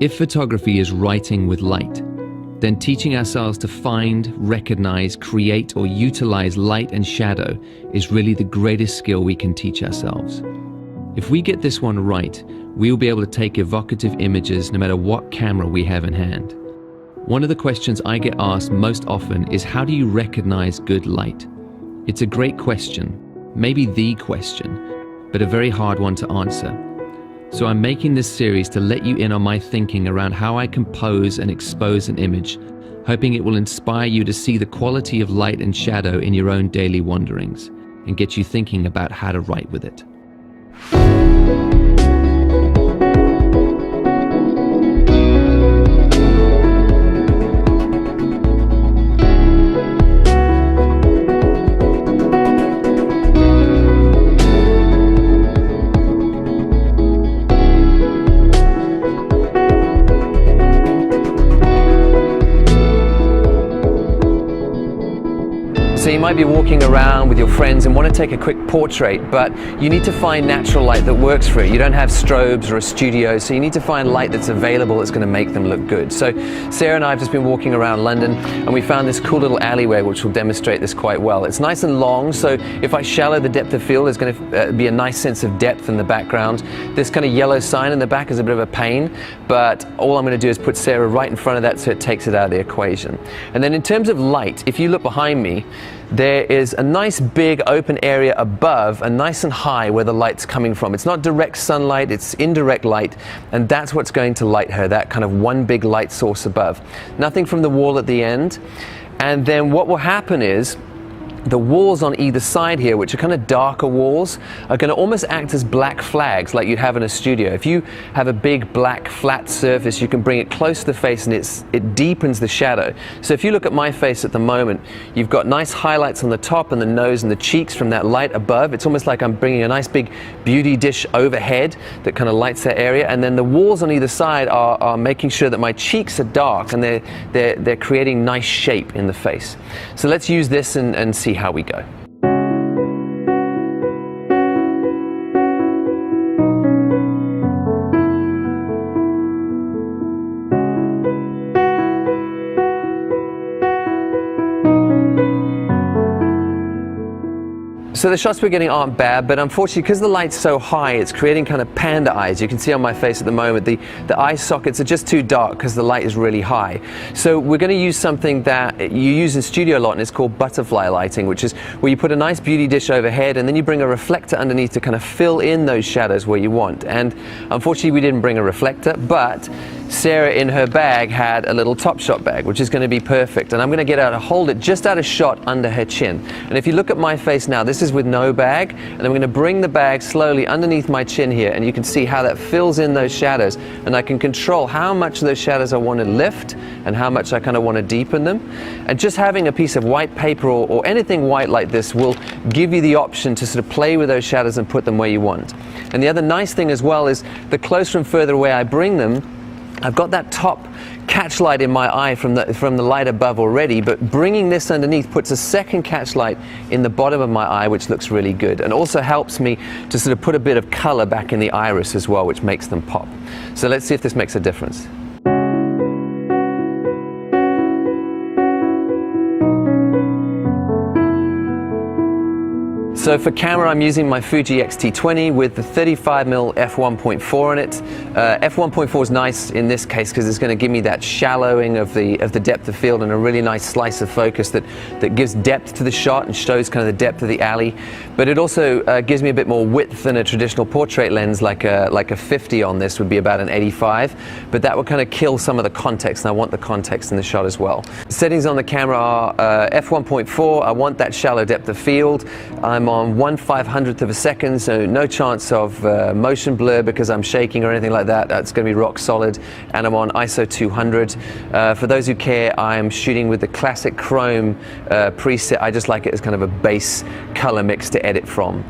If photography is writing with light, then teaching ourselves to find, recognize, create, or utilize light and shadow is really the greatest skill we can teach ourselves. If we get this one right, we will be able to take evocative images no matter what camera we have in hand. One of the questions I get asked most often is, how do you recognize good light? It's a great question, maybe the question, but a very hard one to answer. So I'm making this series to let you in on my thinking around how I compose and expose an image, hoping it will inspire you to see the quality of light and shadow in your own daily wanderings and get you thinking about how to write with it. So you might be walking around with your friends and want to take a quick portrait, but you need to find natural light that works for it. You don't have strobes or a studio, so you need to find light that's available that's going to make them look good. So Sarah and I have just been walking around London and we found this cool little alleyway which will demonstrate this quite well. It's nice and long, so if I shallow the depth of field, there's going to be a nice sense of depth in the background. This kind of yellow sign in the back is a bit of a pain, but all I'm going to do is put Sarah right in front of that so it takes it out of the equation. And then in terms of light, if you look behind me, there is a nice big open area above and nice and high where the light's coming from. It's not direct sunlight, it's indirect light, and that's what's going to light her, that kind of one big light source above. Nothing from the wall at the end. And then what will happen is the walls on either side here, which are kind of darker walls, are going to almost act as black flags like you'd have in a studio. If you have a big black flat surface, you can bring it close to the face and it deepens the shadow. So if you look at my face at the moment, you've got nice highlights on the top and the nose and the cheeks from that light above. It's almost like I'm bringing a nice big beauty dish overhead that kind of lights that area, and then the walls on either side are making sure that my cheeks are dark and they're creating nice shape in the face. So let's use this and see how we go. So the shots we're getting aren't bad, but unfortunately, because the light's so high, it's creating kind of panda eyes. You can see on my face at the moment, the eye sockets are just too dark because the light is really high. So we're going to use something that you use in studio a lot, and it's called butterfly lighting, which is where you put a nice beauty dish overhead, and then you bring a reflector underneath to kind of fill in those shadows where you want. And unfortunately, we didn't bring a reflector, but Sarah in her bag had a little Top Shot bag, which is going to be perfect. And I'm going to get her to hold it just out of shot under her chin. And if you look at my face now, this is with no bag, and I'm going to bring the bag slowly underneath my chin here, and you can see how that fills in those shadows, and I can control how much of those shadows I want to lift and how much I kind of want to deepen them. And just having a piece of white paper or anything white like this will give you the option to sort of play with those shadows and put them where you want. And the other nice thing as well is the closer and further away I bring them, I've got that top catch light in my eye from the light above already, but bringing this underneath puts a second catch light in the bottom of my eye, which looks really good, and also helps me to sort of put a bit of color back in the iris as well, which makes them pop. So let's see if this makes a difference. So for camera, I'm using my Fuji X-T20 with the 35mm f1.4 on it. F1.4 is nice in this case because it's going to give me that shallowing of the depth of field and a really nice slice of focus that gives depth to the shot and shows kind of the depth of the alley. But it also gives me a bit more width than a traditional portrait lens, like a 50 on this would be about an 85. But that would kind of kill some of the context, and I want the context in the shot as well. Settings on the camera are f1.4. I want that shallow depth of field. I'm on 1/500th of a second, so no chance of motion blur because I'm shaking or anything like that. That's going to be rock solid. And I'm on ISO 200. For those who care, I'm shooting with the classic chrome preset. I just like it as kind of a base color mix to edit from.